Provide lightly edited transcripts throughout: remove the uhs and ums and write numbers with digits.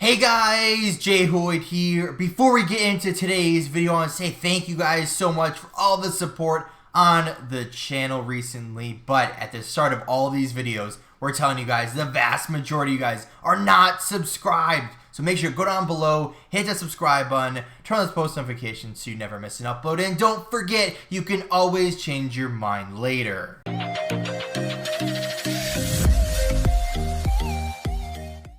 Hey guys, Jay Hoyd here. Before we get into today's video, I want to say thank you guys so much for all the support on the channel recently. But at the start of all these videos, we're telling you guys the vast majority of you guys are not subscribed. So make sure to go down below, hit that subscribe button, turn on those post notifications so you never miss an upload. And don't forget, you can always change your mind later.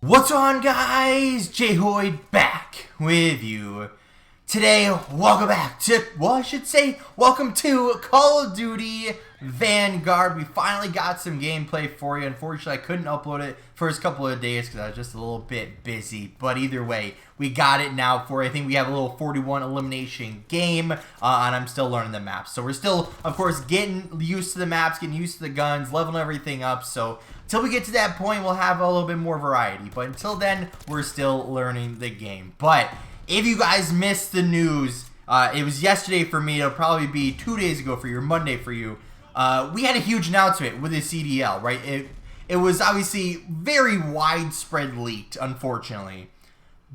What's on, guys? Jay Hoyd back with you. Today, welcome back to, welcome to Call of Duty Vanguard. We finally got some gameplay for you. Unfortunately, I couldn't upload it first couple of days because I was just a little bit busy. But either way, we got it now for you. I think we have a little 41 elimination game, and I'm still learning the maps. So we're still, of course, getting used to the maps, getting used to the guns, leveling everything up. So until we get to that point, we'll have a little bit more variety. But until then, we're still learning the game. But if you guys missed the news, it was yesterday for me. It'll probably be 2 days ago for you, or Monday for you. We had a huge announcement with the CDL, right? It was obviously very widespread leaked, unfortunately.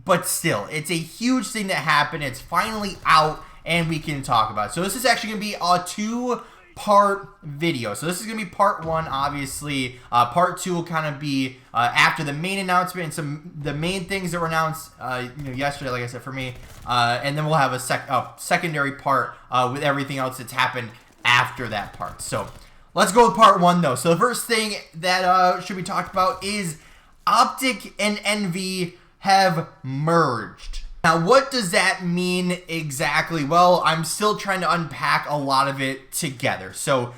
But still, it's a huge thing that happened. It's finally out, and we can talk about it. So this is actually going to be a two-part video. So this is going to be part one, obviously. Part two will kind of be after the main announcement and the main things that were announced yesterday, like I said, for me. And then we'll have a secondary part with everything else that's happened after that part. So let's go with part one, though. So the first thing that should be talked about is OpTic and Envy have merged. Now, what does that mean exactly? Well, I'm still trying to unpack a lot of it together. So,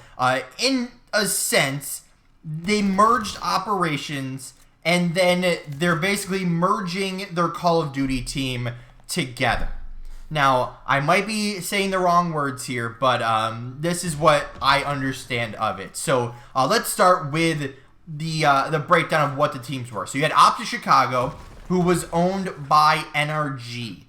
in a sense, they merged operations, and then they're basically merging their Call of Duty team together. Now, I might be saying the wrong words here, but this is what I understand of it. So, let's start with the breakdown of what the teams were. So, you had OpTic Chicago, who was owned by NRG.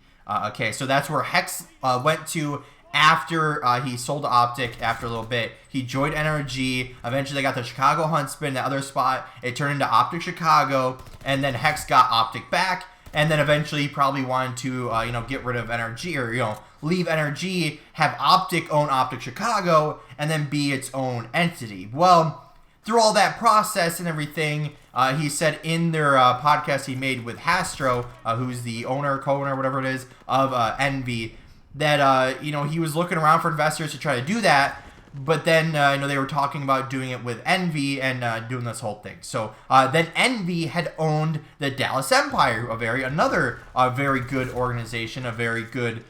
Okay, so that's where Hex went to after he sold to OpTic after a little bit. He joined NRG. Eventually, they got the Chicago Huntsman, that other spot. It turned into OpTic Chicago, and then Hex got OpTic back. And then eventually, he probably wanted to, get rid of NRG or, leave NRG, have OpTic own OpTic Chicago, and then be its own entity. Well, through all that process and everything, he said in their podcast he made with Hastro, who's the owner, co-owner, whatever it is, of Envy, that, he was looking around for investors to try to do that. But then, they were talking about doing it with Envy and doing this whole thing. So then Envy had owned the Dallas Empire, another very good organization, a very good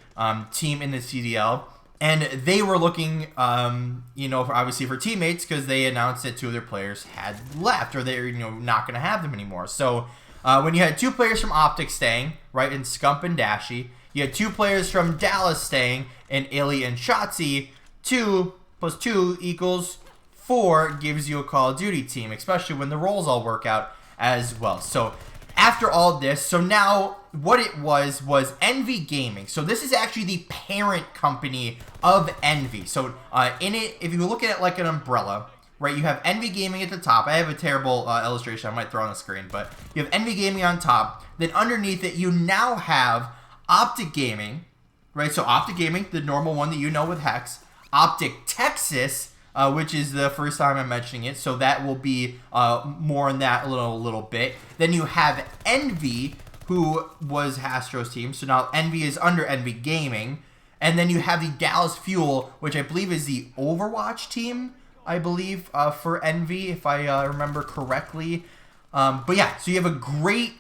team in the CDL. And they were looking, obviously for teammates, because they announced that two of their players had left, or they're, not going to have them anymore. So when you had two players from OpTic staying, right, in Scump and Dashy, you had two players from Dallas staying, in Illy and Shotzi. 2 plus 2 equals 4 gives you a Call of Duty team, especially when the roles all work out as well. So after all this, so now what it was Envy Gaming. So this is actually the parent company of Envy. So in it, if you look at it like an umbrella, right, you have Envy Gaming at the top. I have a terrible illustration I might throw on the screen, but you have Envy Gaming on top. Then underneath it, you now have OpTic Gaming, right? So OpTic Gaming, the normal one that you know with Hex. OpTic Texas, which is the first time I'm mentioning it, so that will be more on that a little bit. Then you have Envy, who was Hastro's team, so now Envy is under Envy Gaming. And then you have the Dallas Fuel, which I believe is the Overwatch team, I believe, for Envy, if I remember correctly. But yeah, so you have a great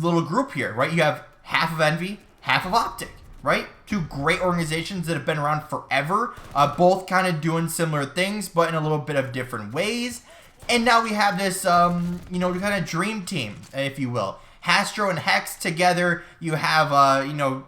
little group here, right? You have half of Envy, half of OpTic, right? Two great organizations that have been around forever, both kind of doing similar things, but in a little bit of different ways. And now we have this, kind of dream team, if you will. Hastro and Hex together. You have,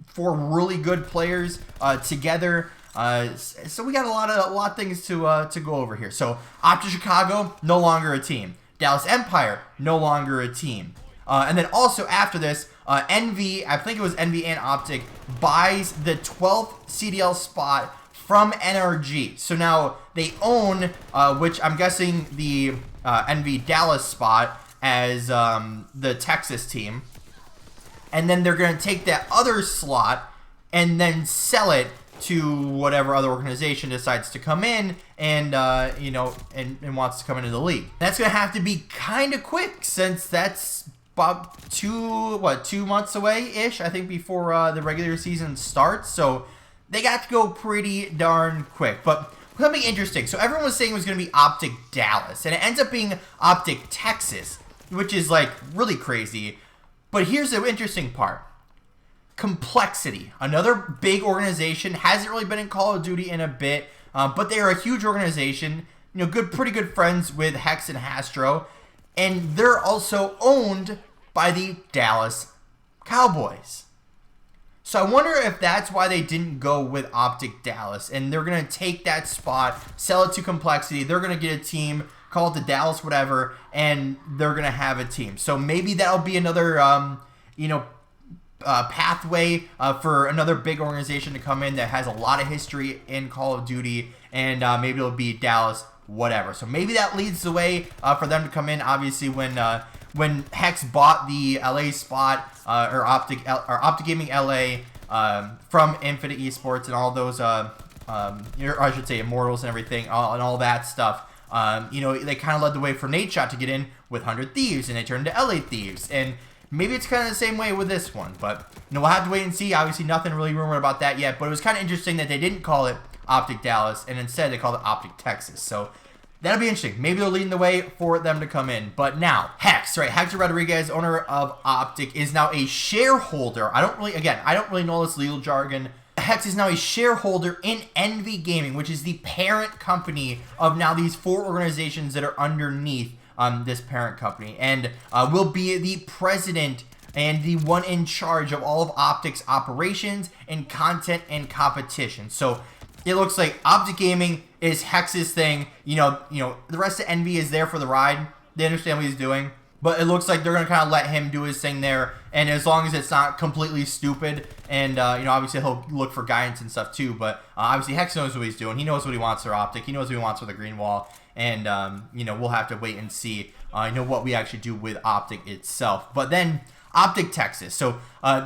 4 really good players together. So we got a lot of things to go over here. So OpTic Chicago, no longer a team. Dallas Empire, no longer a team. And then also after this, Envy, I think it was Envy and OpTic, buys the 12th CDL spot from NRG. So now they own, which I'm guessing the Envy Dallas spot as the Texas team. and then they're going to take that other slot and then sell it to whatever other organization decides to come in and and wants to come into the league. That's going to have to be kind of quick, since that's about 2 months away-ish, I think, before the regular season starts. So they got to go pretty darn quick. But something interesting. So everyone was saying it was going to be OpTic Dallas, and it ends up being OpTic Texas, which is like really crazy. But here's the interesting part. Complexity, another big organization, hasn't really been in Call of Duty in a bit, but they are a huge organization, pretty good friends with Hex and Hastro, and they're also owned by the Dallas Cowboys. So I wonder if that's why they didn't go with OpTic Dallas, and they're going to take that spot, sell it to Complexity, they're going to get a team, call it the Dallas whatever, and they're going to have a team. So maybe that'll be another, pathway for another big organization to come in that has a lot of history in Call of Duty, and maybe it'll be Dallas whatever. So maybe that leads the way for them to come in. Obviously, when Hex bought the LA spot or OpTic Gaming LA from Infinite Esports and all those or I should say Immortals and everything and all that stuff, they kind of led the way for Nadeshot to get in with 100 Thieves, and they turned to LA Thieves. And maybe it's kind of the same way with this one, but we'll have to wait and see. Obviously, nothing really rumored about that yet, but it was kind of interesting that they didn't call it OpTic Dallas, and instead they called it OpTic Texas. So that'll be interesting. Maybe they're leading the way for them to come in. But now, Hex, right? Hector Rodriguez, owner of OpTic, is now a shareholder. I don't really know this legal jargon. Hex is now a shareholder in Envy Gaming, which is the parent company of now these 4 organizations that are underneath this parent company, and will be the president and the one in charge of all of OpTic's operations and content and competition. So it looks like OpTic Gaming is Hex's thing. The rest of Envy is there for the ride. They understand what he's doing, but it looks like they're going to kind of let him do his thing there, and as long as it's not completely stupid, and obviously he'll look for guidance and stuff too, but obviously Hex knows what he's doing. He knows what he wants for OpTic. He knows what he wants for the green wall. And, we'll have to wait and see, what we actually do with OpTic itself. But then, OpTic Texas. So,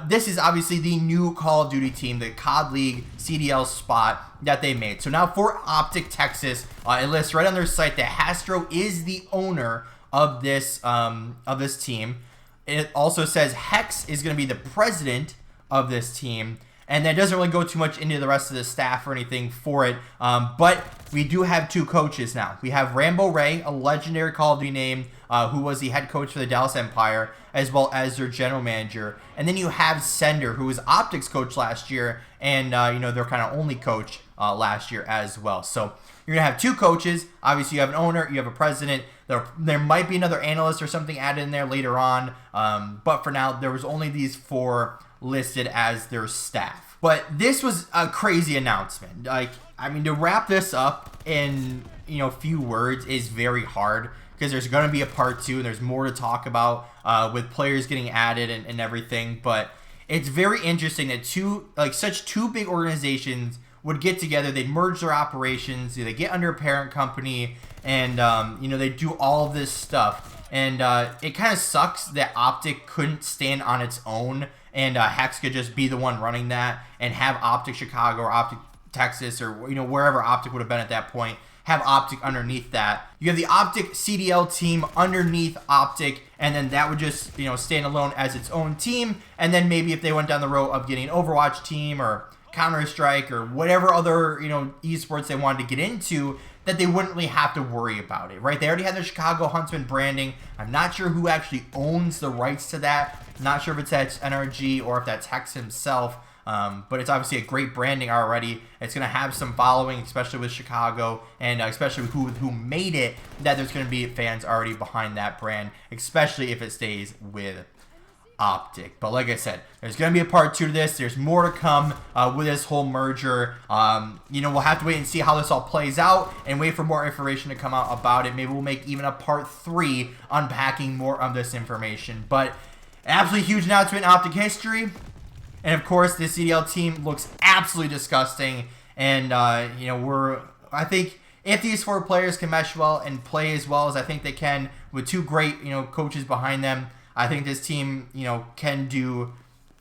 this is obviously the new Call of Duty team, the COD League CDL spot that they made. So now for OpTic Texas, it lists right on their site that Hastro is the owner of this team. It also says Hex is going to be the president of this team. And that doesn't really go too much into the rest of the staff or anything for it. But we do have 2 coaches now. We have Rambo Ray, a legendary Call of Duty name, who was the head coach for the Dallas Empire, as well as their general manager. And then you have Sender, who was OpTic's coach last year, and their kind of only coach last year as well. So you're going to have 2 coaches. Obviously, you have an owner, you have a president. There might be another analyst or something added in there later on. But for now, there was only these 4 listed as their staff. But this was a crazy announcement. To wrap this up in few words is very hard, because there's going to be a part 2 and there's more to talk about with players getting added and everything. But it's very interesting that such two big organizations would get together. They'd merge their operations, they get under a parent company, and they do all of this stuff. And it kind of sucks that OpTic couldn't stand on its own, and Hex could just be the one running that and have OpTic Chicago or OpTic Texas or wherever OpTic would have been at that point, have OpTic underneath that. You have the OpTic CDL team underneath OpTic, and then that would just stand alone as its own team. And then maybe if they went down the road of getting an Overwatch team or Counter-Strike or whatever other esports they wanted to get into, that they wouldn't really have to worry about it, right? They already had their Chicago Huntsman branding. I'm not sure who actually owns the rights to that. I'm not sure if it's NRG or if that's Hex himself. But it's obviously a great branding already. It's going to have some following, especially with Chicago, and especially who made it, that there's going to be fans already behind that brand, especially if it stays with OpTic. But like I said, there's going to be a part 2 to this. There's more to come with this whole merger. We'll have to wait and see how this all plays out and wait for more information to come out about it. Maybe we'll make even a part 3 unpacking more of this information. But absolutely huge announcement in OpTic history. And of course, this CDL team looks absolutely disgusting. And, I think if these 4 players can mesh well and play as well as I think they can with 2 great, coaches behind them, I think this team, can do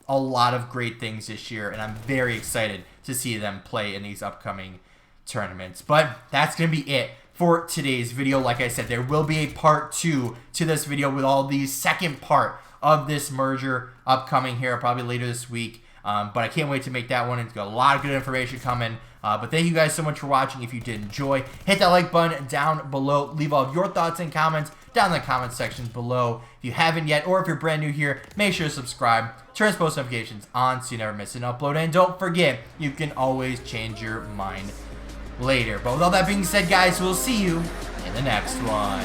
a lot of great things this year, and I'm very excited to see them play in these upcoming tournaments. But that's going to be it for today's video. Like I said, there will be a part 2 to this video with all the second part of this merger upcoming here, probably later this week. But I can't wait to make that one. It's got a lot of good information coming. But thank you guys so much for watching. If you did enjoy, hit that like button down below. Leave all of your thoughts and comments down in the comment section below. If you haven't yet, or if you're brand new here, make sure to subscribe. Turn post notifications on so you never miss an upload. And don't forget, you can always change your mind later. But with all that being said, guys, we'll see you in the next one.